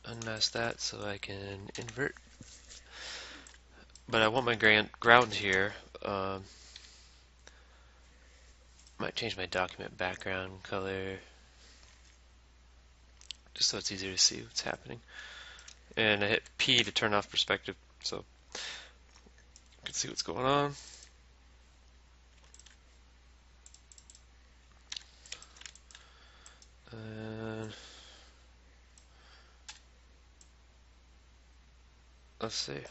Unmask that so I can invert. But I want my ground here. Might change my document background color just so it's easier to see what's happening. And I hit P to turn off perspective so you can see what's going on. And let's see. It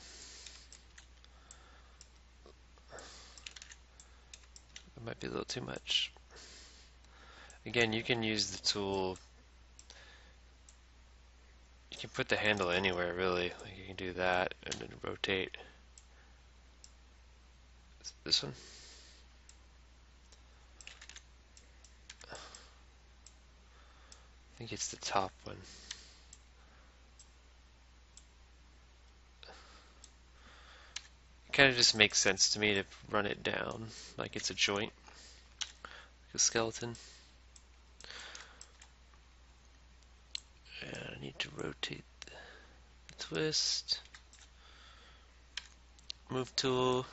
might be a little too much. Again, you can use the tool. You can put the handle anywhere, really. Like you can do that and then rotate. This one. I think it's the top one. It kind of just makes sense to me to run it down like it's a joint, like a skeleton. And I need to rotate the twist. Move tool.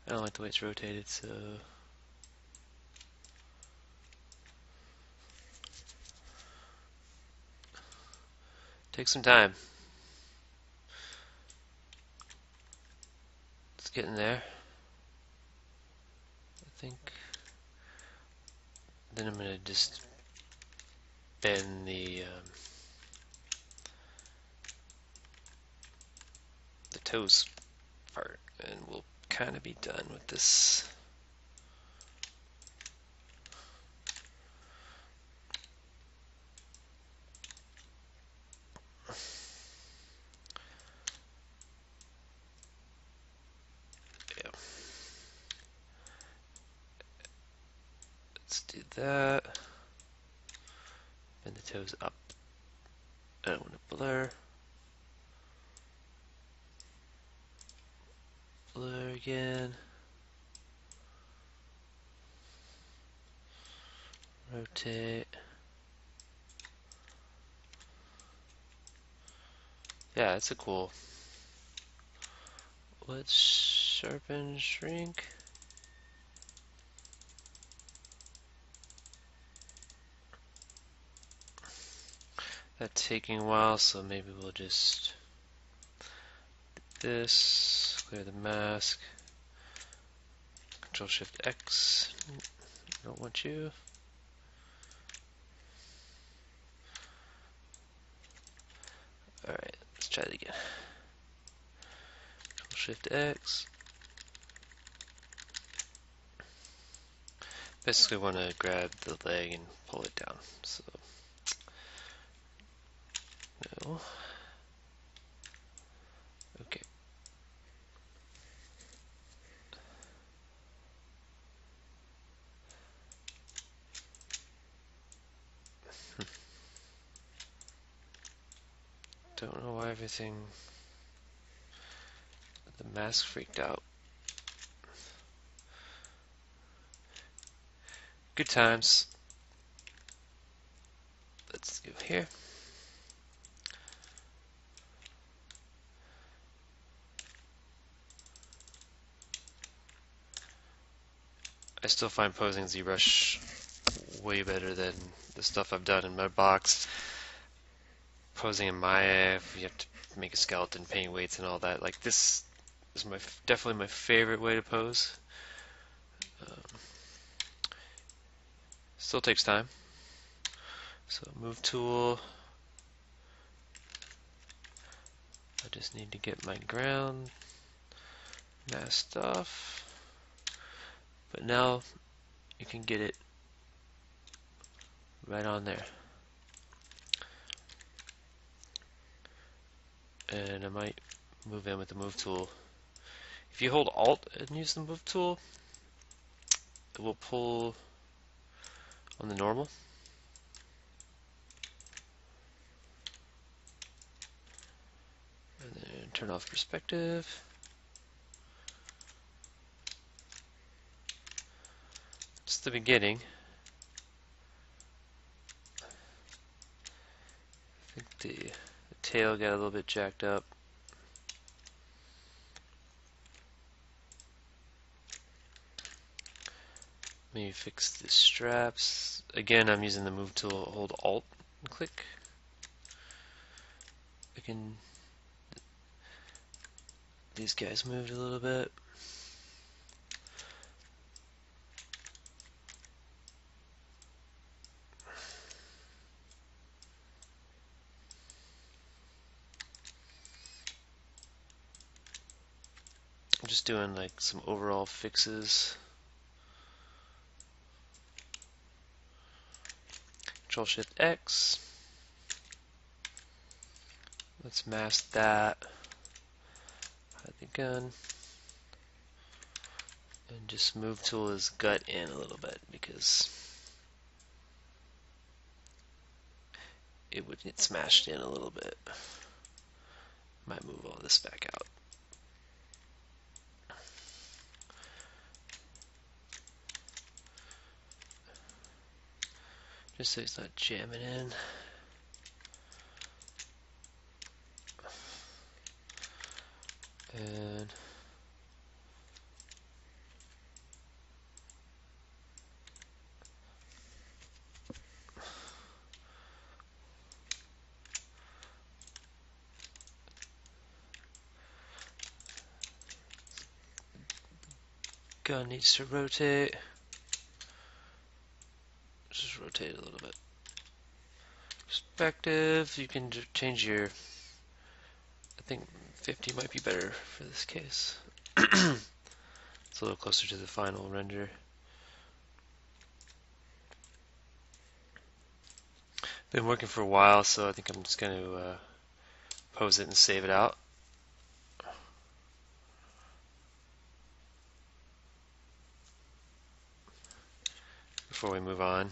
I don't like the way it's rotated, so take some time. It's getting there, I think. Then I'm going to just bend the toes part, and we'll kind of be done with this. Yeah. Let's do that. Bend the toes up. I don't want to blur. Blur again. Rotate. Yeah, it's a cool. Let's sharpen, shrink. That's taking a while, so maybe we'll just do this, clear the mask, Control Shift X. Don't want you. Alright, let's try it again. Control Shift X. Basically want to grab the leg and pull it down. So no. Okay. Don't know why everything the mask freaked out. Good times. Let's go here. I still find posing ZBrush way better than the stuff I've done in my box. Posing in Maya, if you have to make a skeleton, paint weights and all that. Like this is definitely my favorite way to pose. Still takes time. So move tool. I just need to get my ground masked off. But now you can get it right on there. And I might move in with the move tool. If you hold Alt and use the move tool, it will pull on the normal. And then turn off perspective. It's the beginning. I think the tail got a little bit jacked up. Maybe fix the straps. Again, I'm using the move tool, hold Alt and click. I can, these guys moved a little bit. I'm just doing like some overall fixes. Control Shift X. Let's mask that. Hide the gun. And just move tool his gut in a little bit because it would get smashed in a little bit. Might move all this back out. Just so it's not jamming in. And gun needs to rotate. Just rotate a little bit. Perspective, you can change your, I think 50 might be better for this case. It's a little closer to the final render. Been working for a while, so I think I'm just going to pose it and save it out. Before we move on.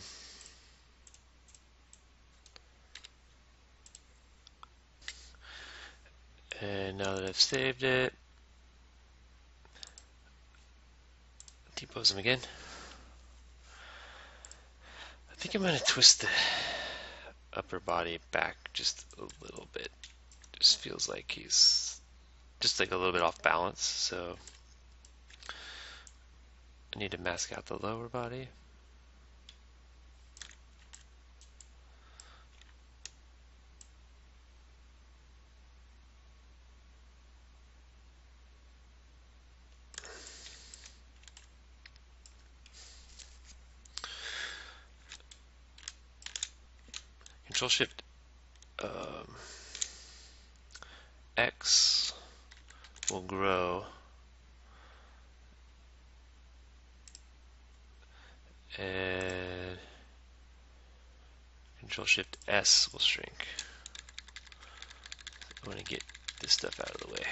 And now that I've saved it, depose them again. I think I'm going to twist the upper body back just a little bit. Just feels like he's just like a little bit off balance, so I need to mask out the lower body. Control Shift X will grow, and Control Shift S will shrink. I want to get this stuff out of the way.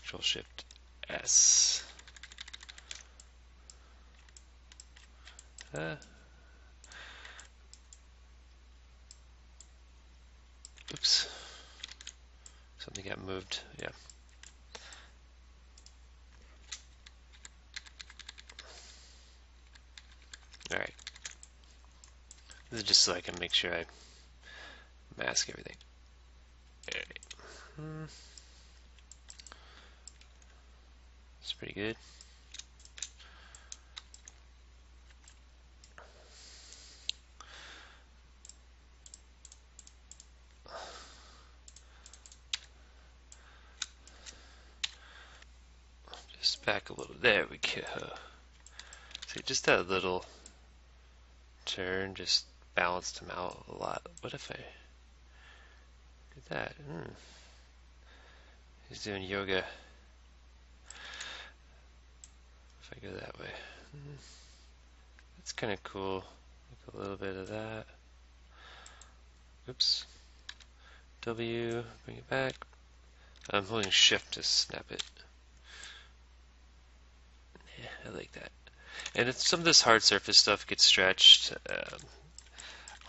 Control Shift S. Oops. Something got moved. Yeah. Alright. This is just so I can make sure I mask everything. Alright. It's pretty good. Just back a little. There we go. See, just that little turn just balanced him out a lot. What if I did that? He's doing yoga. If I go that way. That's kind of cool. Like a little bit of that. Oops. W, bring it back. I'm holding Shift to snap it. Yeah, I like that. And if some of this hard surface stuff gets stretched,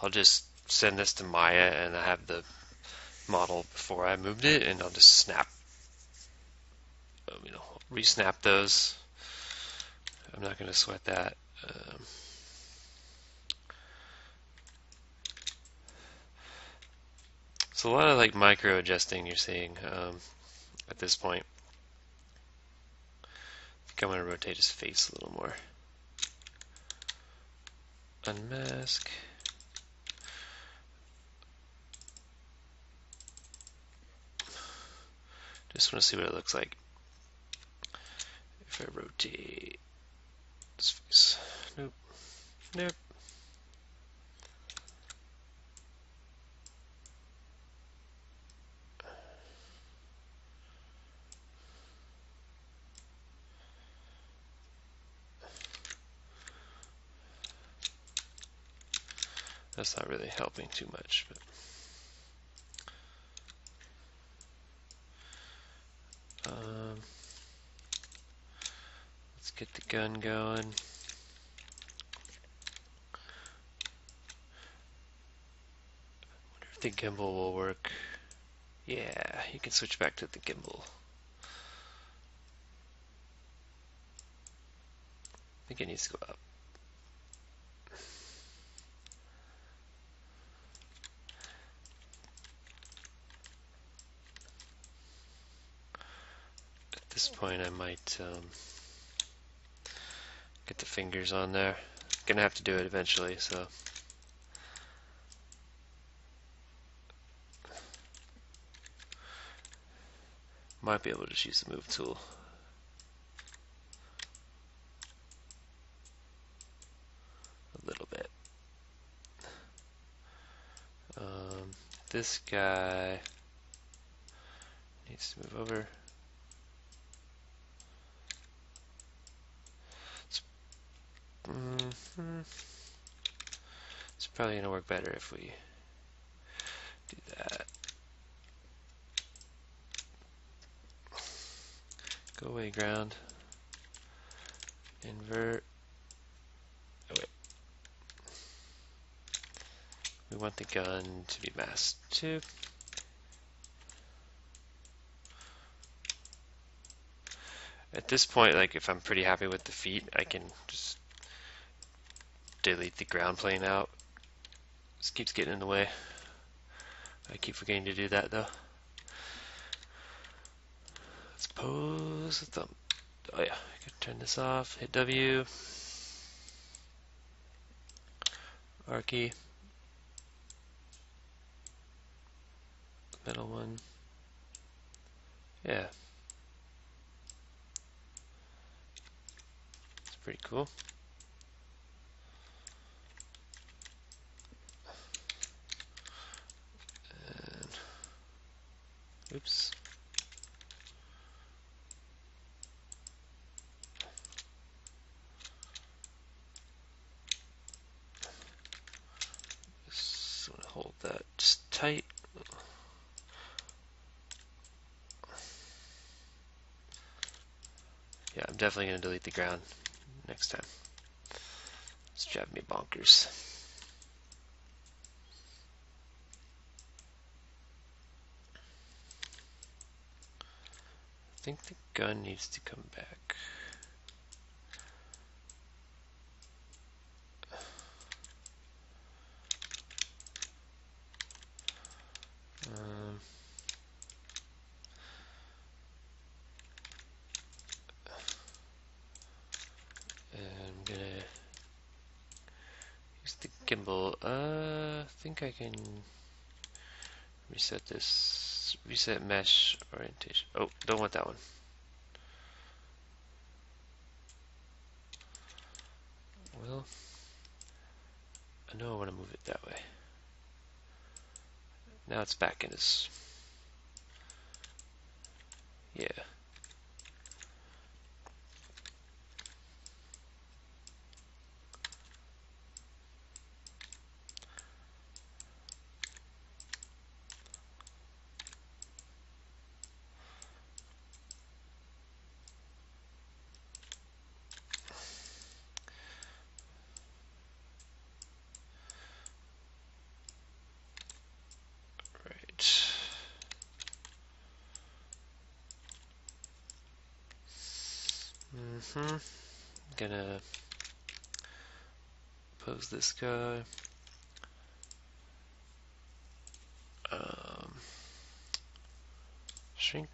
I'll just send this to Maya and I have the model before I moved it, and I'll just snap, re-snap those. I'm not going to sweat that. So a lot of like micro adjusting you're seeing at this point. I think I'm going to rotate his face a little more. Unmask. Just want to see what it looks like if I rotate his face. Nope. Nope. That's not really helping too much, but let's get the gun going. Wonder if the gimbal will work. Yeah, you can switch back to the gimbal. I think it needs to go up. At this point, I might get the fingers on there. Gonna have to do it eventually, so. Might be able to just use the move tool. A little bit. This guy needs to move over. It's probably going to work better if we do that. Go away, ground. Invert. Oh, wait. We want the gun to be masked too. At this point, like if I'm pretty happy with the feet, I can just delete the ground plane out. This keeps getting in the way. I keep forgetting to do that though. Let's pose the thumb. Oh yeah, I could turn this off. Hit W. R key. Middle one. Yeah. It's pretty cool. And, oops. Just want to hold that just tight. Yeah, I'm definitely going to delete the ground next time. It's driving me bonkers. I think the gun needs to come back. And I'm gonna use the gimbal. I think I can reset this. Reset mesh orientation. Oh, don't want that one. Well, I know I want to move it that way. Now it's back in his. Yeah. Right. Gonna pose this guy. Shrink.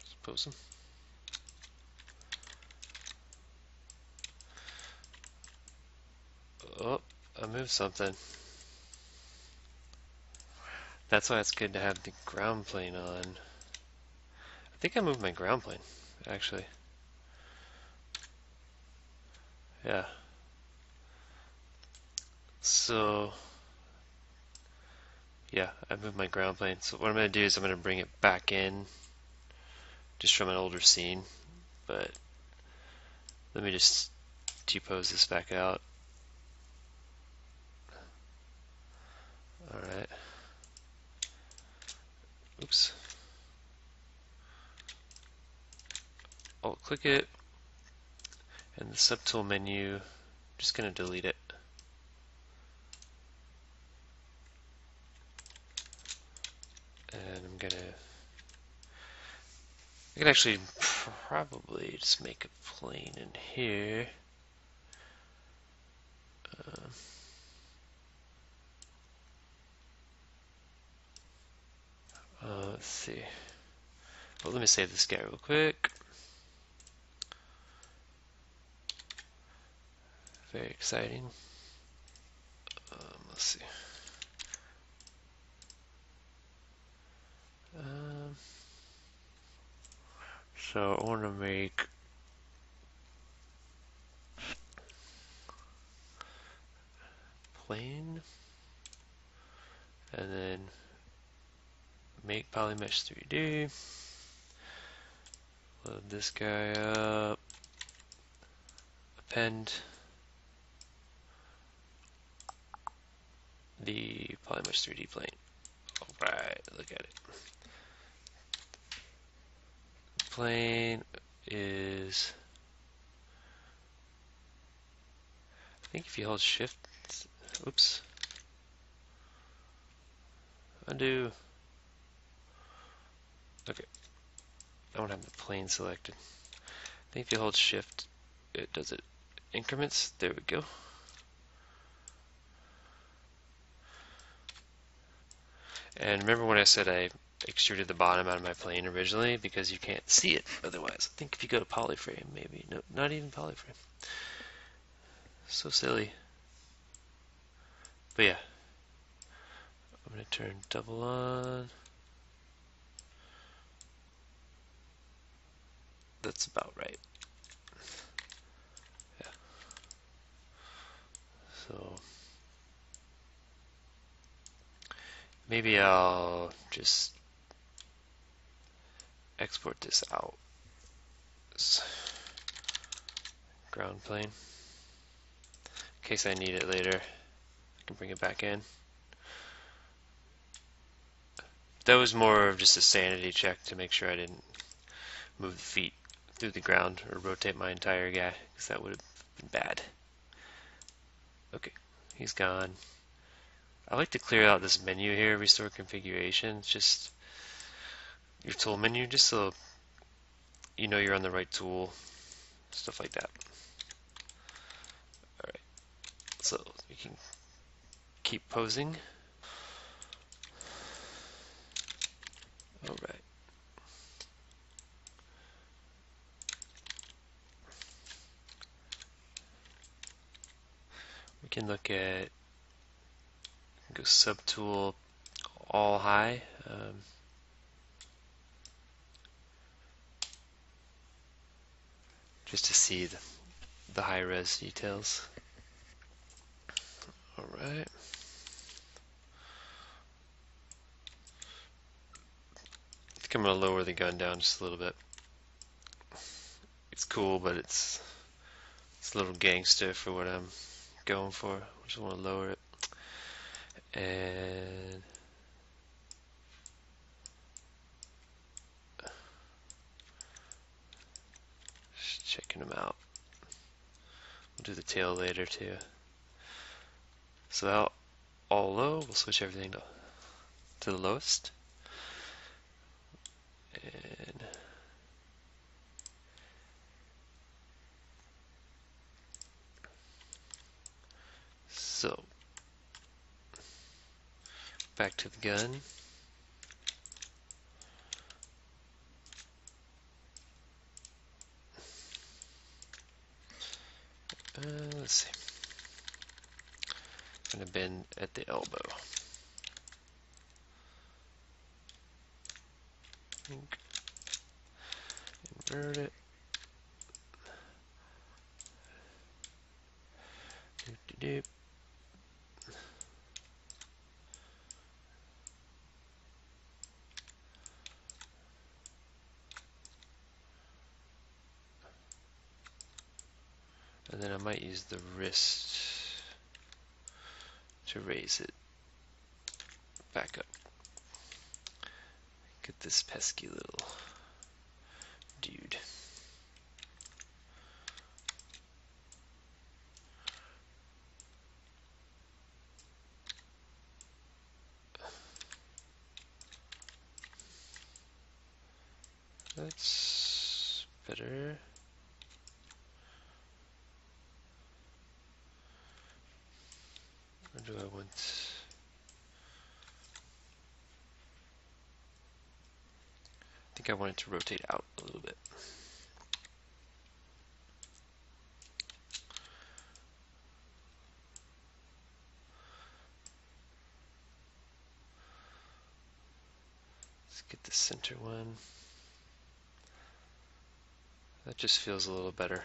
Just pose him. Oh, I moved something. That's why it's good to have the ground plane on. I think I moved my ground plane, actually. Yeah. So, yeah, I moved my ground plane. So what I'm going to do is I'm going to bring it back in, just from an older scene. But let me just T-pose this back out. Alright. Oops. Alt click it, and the subtool menu, just going to delete it. And I can actually probably just make a plane in here. Let's see. Well, let me save this guy real quick. Very exciting. Let's see. So I want to make plane, and then make polymesh 3D. Load this guy up. Append the polymesh 3D plane. Alright, look at it. Plane is, I think if you hold shift, oops, undo. Okay, I don't have the plane selected. I think if you hold shift, it does it increments. There we go. And remember when I said I extruded the bottom out of my plane originally, because you can't see it otherwise. I think if you go to polyframe, maybe. No, not even polyframe. So silly. But yeah. I'm going to turn double on. That's about right. Yeah. So maybe I'll just export this out. Ground plane. In case I need it later, I can bring it back in. That was more of just a sanity check to make sure I didn't move the feet through the ground or rotate my entire guy, because that would have been bad. Okay, he's gone. I like to clear out this menu here, restore configuration. It's just your tool menu, just so you know you're on the right tool, stuff like that. Alright, so we can keep posing. Alright. We can look at, go subtool, all high. Just to see the high res details. Alright. I think I'm going to lower the gun down just a little bit. It's cool, but it's a little gangster for what I'm going for. I just want to lower it. And just checking them out. We'll do the tail later too. So all low. We'll switch everything to the lowest. And so, back to the gun. Let's see. I'm going to bend at the elbow. Invert it. Doop-de-doop. And then I might use the wrist to raise it back up. Get this pesky little dude. That's better. Or do I want... I think I want it to rotate out a little bit. Let's get the center one. That just feels a little better.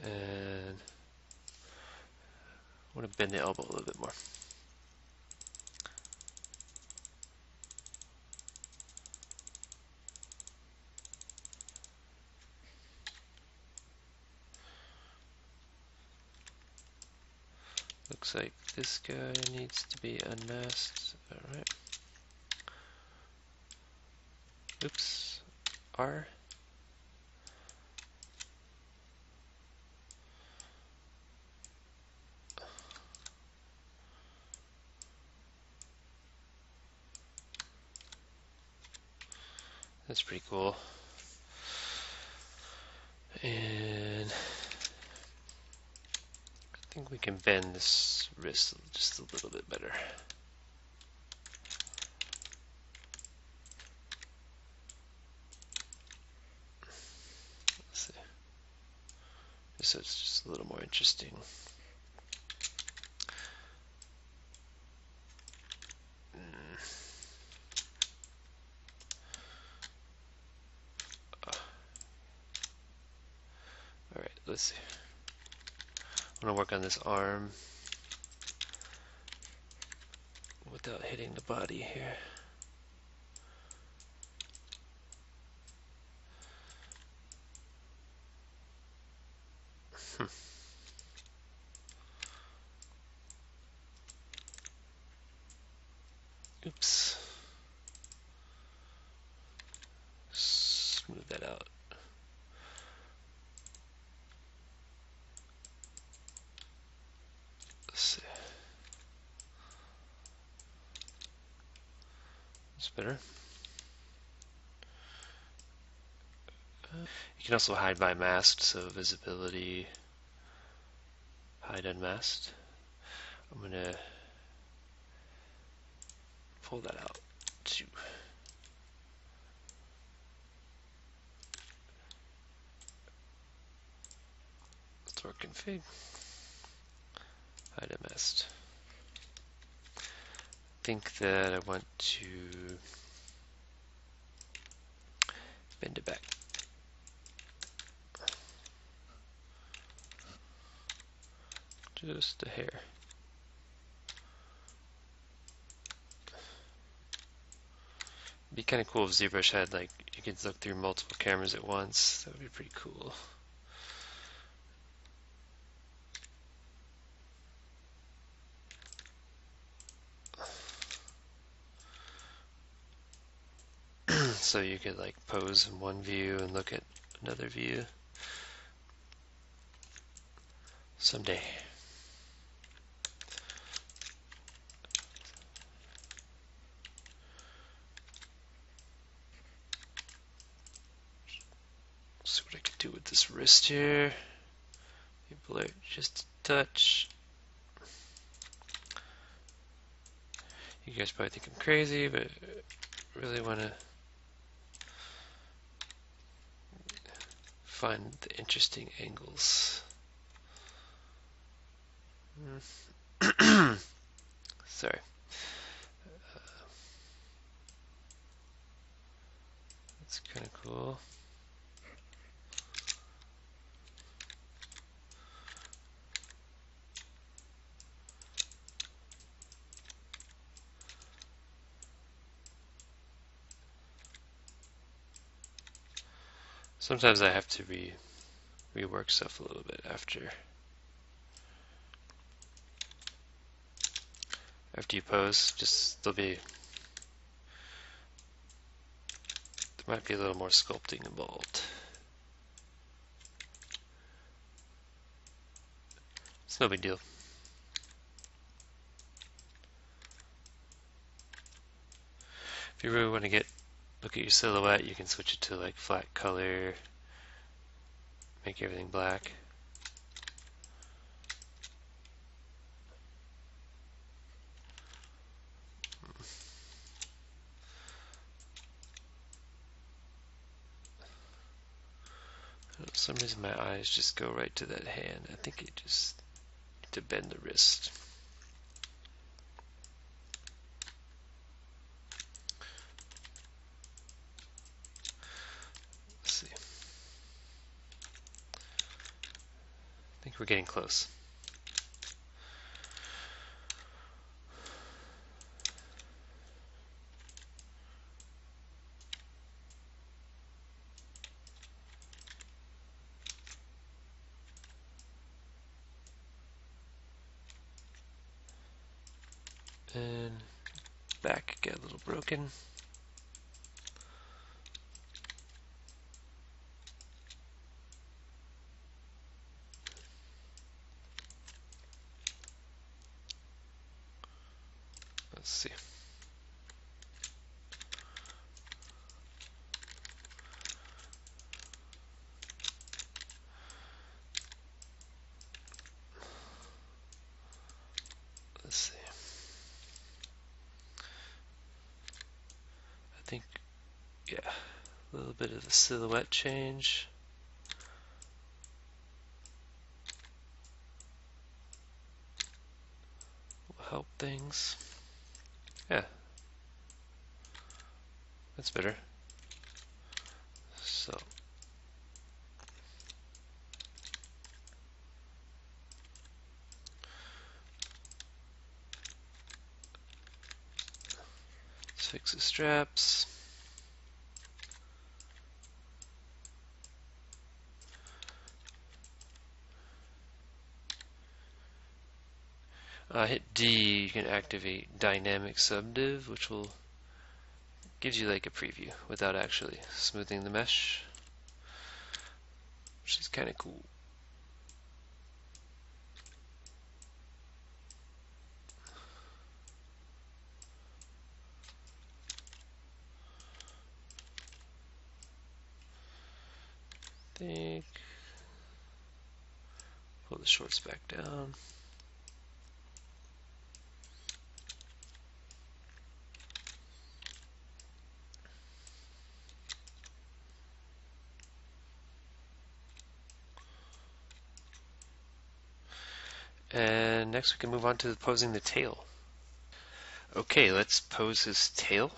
And I want to bend the elbow a little bit more. Looks like this guy needs to be unmasked. Alright. Oops. R. That's pretty cool. And I think we can bend this wrist just a little bit better. Let's see. Just so it's just a little more interesting. Alright, let's see. I'm going to work on this arm without hitting the body here. Oops. Smooth that out. Let's see. That's better. You can also hide by masked, so visibility, hide unmasked. I'm going to pull that out too. Store config, hide unmasked. I think that I want to bend it back. Just a hair. It'd be kind of cool if ZBrush had, like, you could look through multiple cameras at once. That would be pretty cool. So you could, like, pose in one view and look at another view. Someday. See what I can do with this wrist here. Blur just a touch. You guys probably think I'm crazy, but I really want to find the interesting angles. Sorry. That's kind of cool. Sometimes I have to rework stuff a little bit after you pose. Just there might be a little more sculpting involved. It's no big deal. If you really want to look at your silhouette, you can switch it to like flat color, make everything black. For some reason my eyes just go right to that hand. I think it just to bend the wrist. Let's see. I think we're getting close. And back get a little broken. Let's see. Let's see. I think, yeah, a little bit of a silhouette change. Will help things. Yeah, that's better. So, let's fix the straps. Hit D, you can activate dynamic subdiv, which will gives you like a preview without actually smoothing the mesh, which is kind of cool. Think pull the shorts back down. And next we can move on to posing the tail. Okay, let's pose his tail,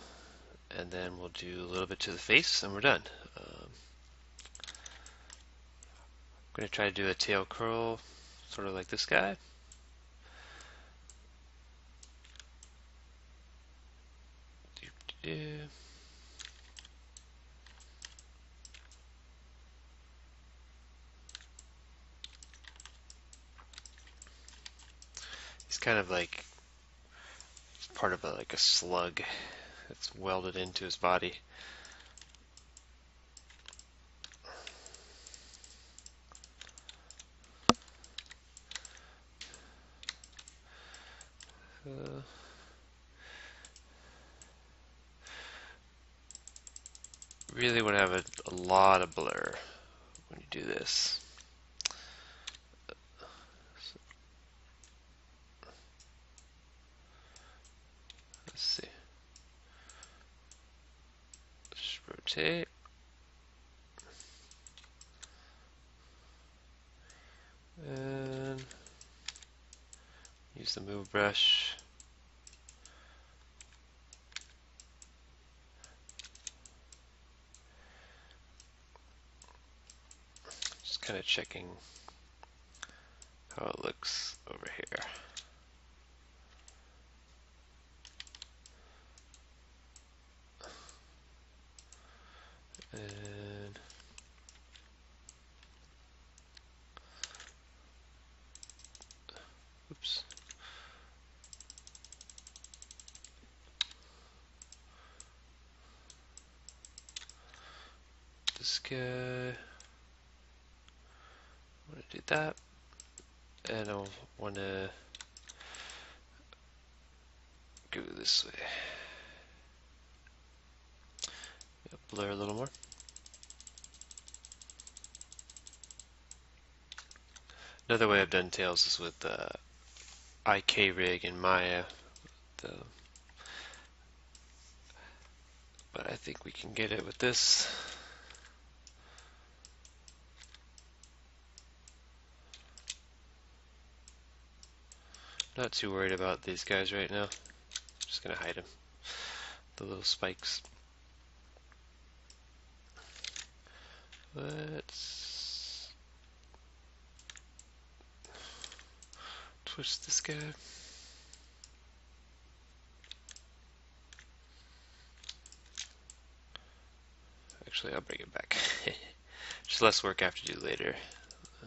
and then we'll do a little bit to the face, and we're done. I'm going to try to do a tail curl, sort of like this guy. He's kind of like part of like a slug that's welded into his body. Really want to have a lot of blur when you do this. Let's see. Just rotate. And use the move brush. Just kind of checking how it looks over here. And oops. This guy. I want to do that. And I want to go this way. Blur a little more. Another way I've done tails is with IK rig and Maya. But I think we can get it with this. Not too worried about these guys right now. Just gonna hide them. The little spikes. Let's twist this guy. Actually, I'll bring it back. Just less work I have to do later. I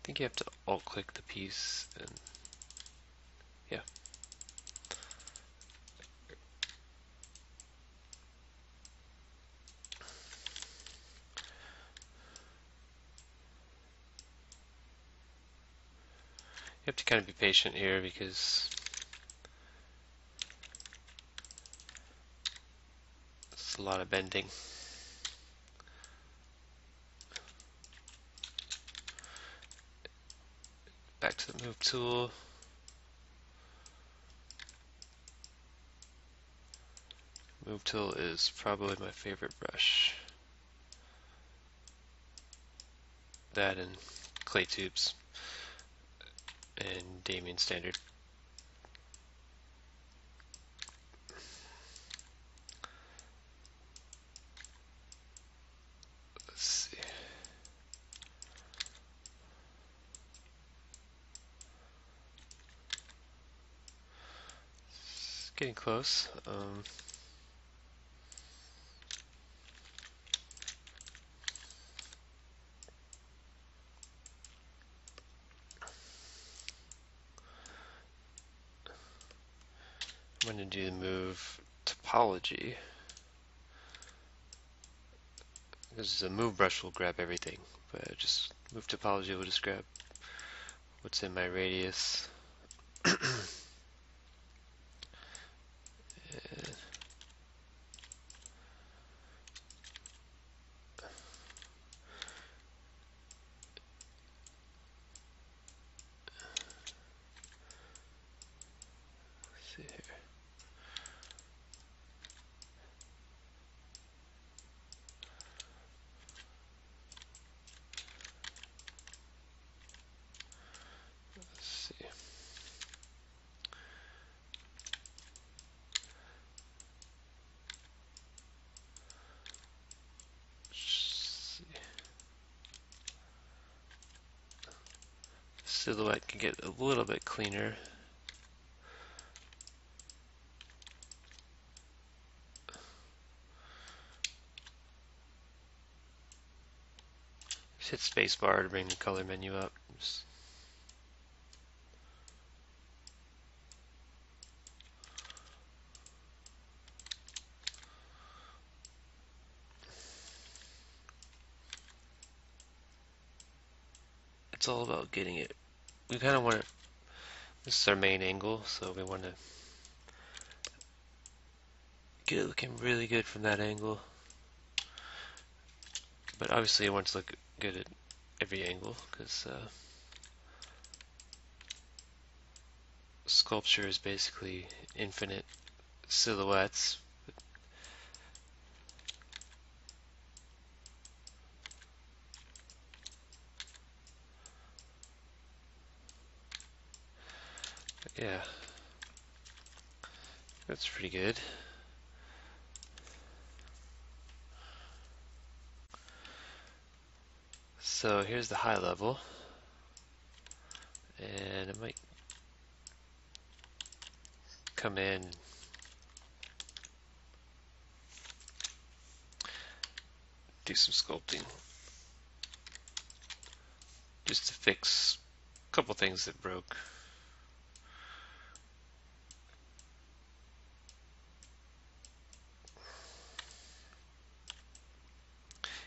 think you have to alt-click the piece and yeah. You have to kind of be patient here because it's a lot of bending. Back to the move tool. Move tool is probably my favorite brush. That and clay tubes and Damien standard. Let's see. It's getting close. I'm going to do the move topology because the move brush will grab everything, but just move topology will just grab what's in my radius. See here. Let's see. Silhouette can get a little bit cleaner. Just hit spacebar to bring the color menu up. It's all about getting it. We kind of want to This is our main angle, so we want to get it looking really good from that angle. But obviously I want to look good at every angle, because sculpture is basically infinite silhouettes. Yeah, that's pretty good. So here's the high level, and it might come in, do some sculpting, just to fix a couple things that broke.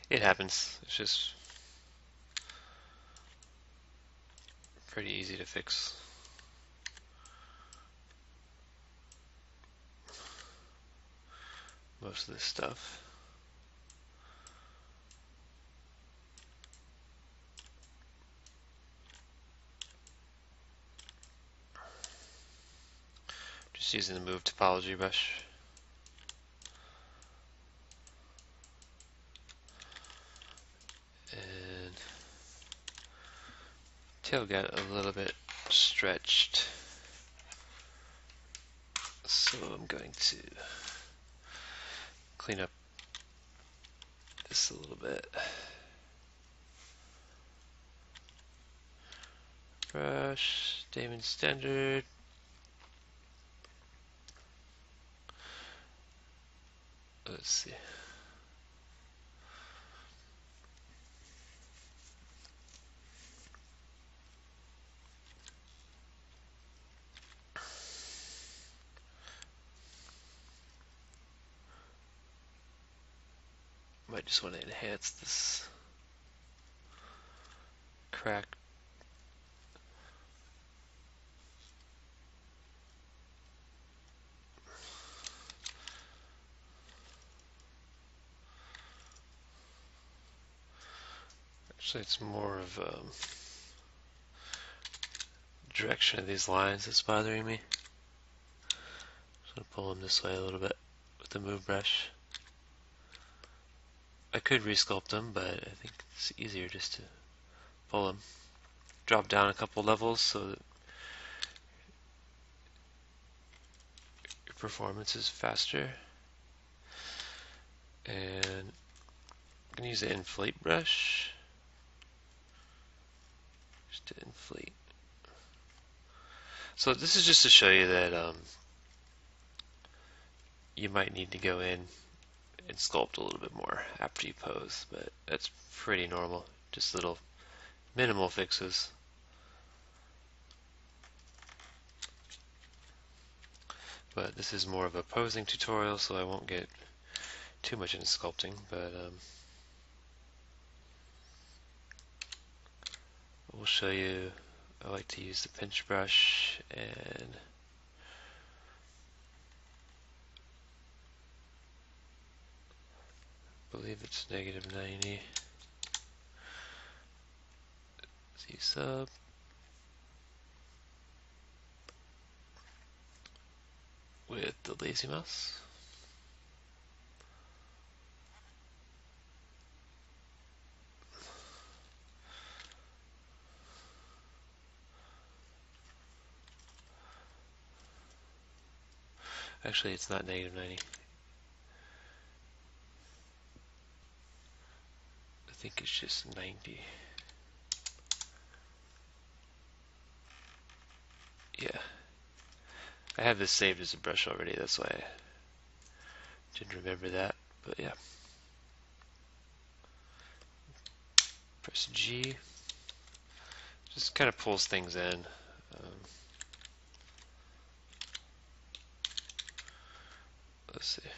It happens. It's just pretty easy to fix. Most of this stuff. Just using the move topology brush. And tail got a little bit stretched. So I'm going to clean up this a little bit. Brush, Damon Standard. Let's see. Might just want to enhance this crack. Actually, it's more of direction of these lines that's bothering me. Just going to pull them this way a little bit with the move brush. I could resculpt them, but I think it's easier just to pull them. Drop down a couple levels so that your performance is faster. And I'm going to use the inflate brush just to inflate. So this is just to show you that you might need to go in and sculpt a little bit more after you pose, but that's pretty normal. Just little minimal fixes. But this is more of a posing tutorial, so I won't get too much into sculpting, but we'll show you. I like to use the pinch brush, and I believe it's -90. Z sub. With the lazy mouse. Actually, it's not -90. I think it's just 90. Yeah. I have this saved as a brush already, that's why I didn't remember that, but yeah. Press G. Just kind of pulls things in. Let's see.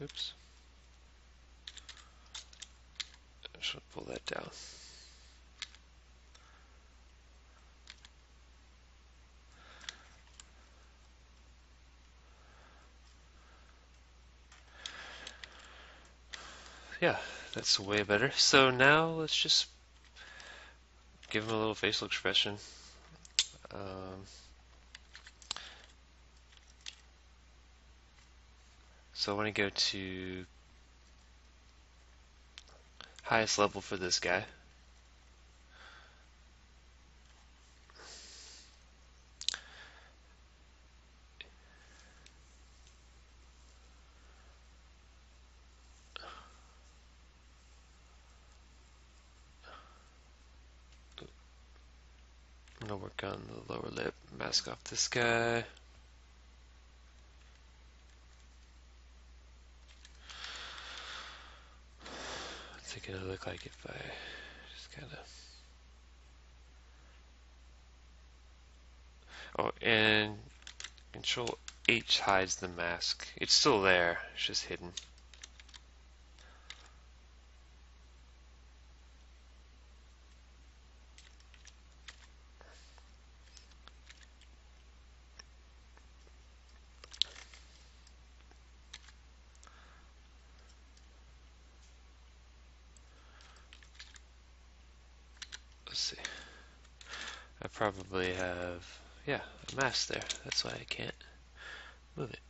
Oops. Just want to pull that down. Yeah, that's way better. So now let's just give him a little facial expression. So I want to go to highest level for this guy. I'm going to work on the lower lip, mask off this guy. What's it going to look like if I just kind of... Oh, and Control H hides the mask. It's still there, it's just hidden. Let's see. I probably have, yeah, a mask there. That's why I can't move it.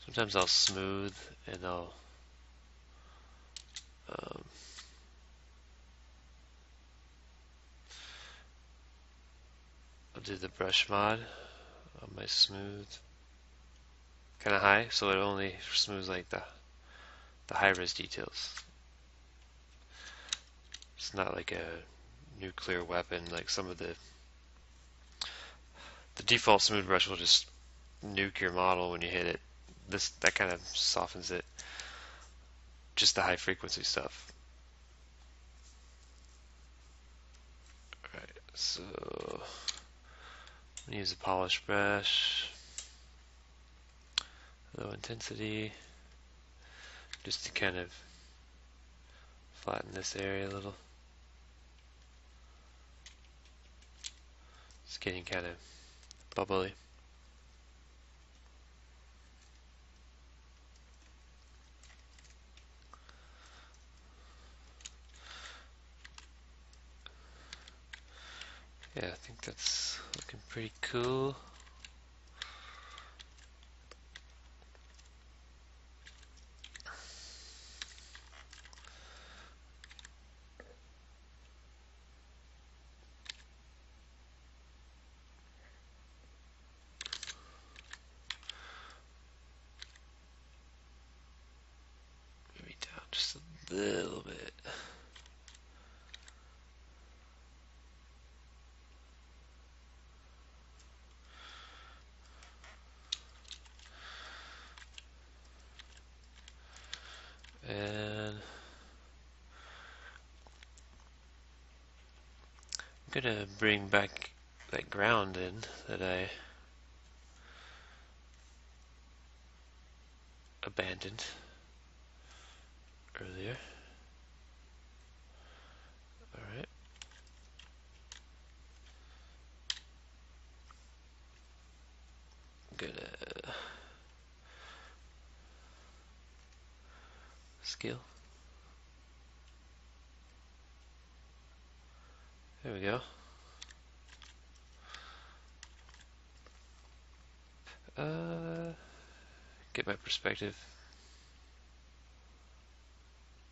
Sometimes I'll smooth and I'll do the brush mod on my smooth kind of high, so it only smooths like the high-res details. It's not like a nuclear weapon, like some of the default smooth brush will just nuke your model when you hit it. That kind of softens it. Just the high frequency stuff. Alright, so I'm gonna use a polish brush, low intensity, just to kind of flatten this area a little. It's getting kind of bubbly. Yeah, I think that's looking pretty cool. Maybe down just a little bit. And I'm gonna bring back that ground in that I abandoned earlier. Alright. I'm gonna scale. There we go. Get my perspective.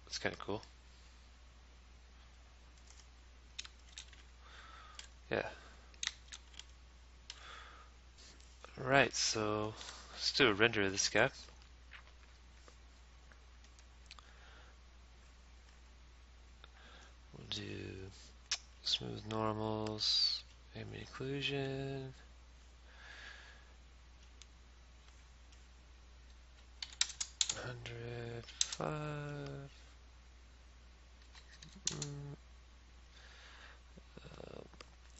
That's kind of cool. Yeah. Alright, so let's do a render of this guy. We'll do smooth normals, ambient occlusion. $105.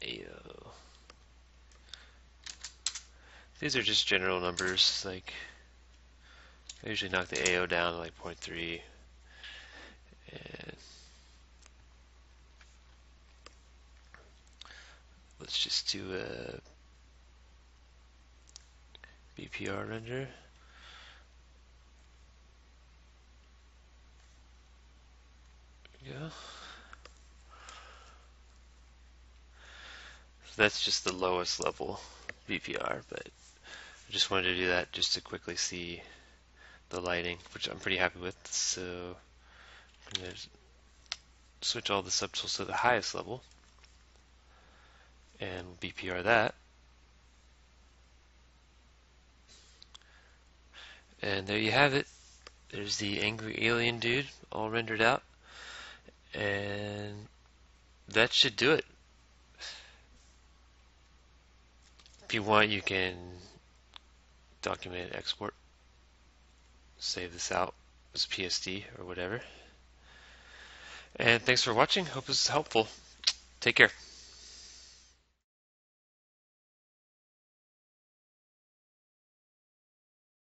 AO. These are just general numbers, like I usually knock the AO down to like 0.3, and let's just do a BPR render. There we go. So that's just the lowest level BPR, but I just wanted to do that just to quickly see the lighting, which I'm pretty happy with. So I'm going to switch all the subtools to the highest level and BPR that. And there you have it. There's the angry alien dude all rendered out. And that should do it. If you want, you can document and export. Save this out as PSD or whatever. And thanks for watching. Hope this is helpful. Take care.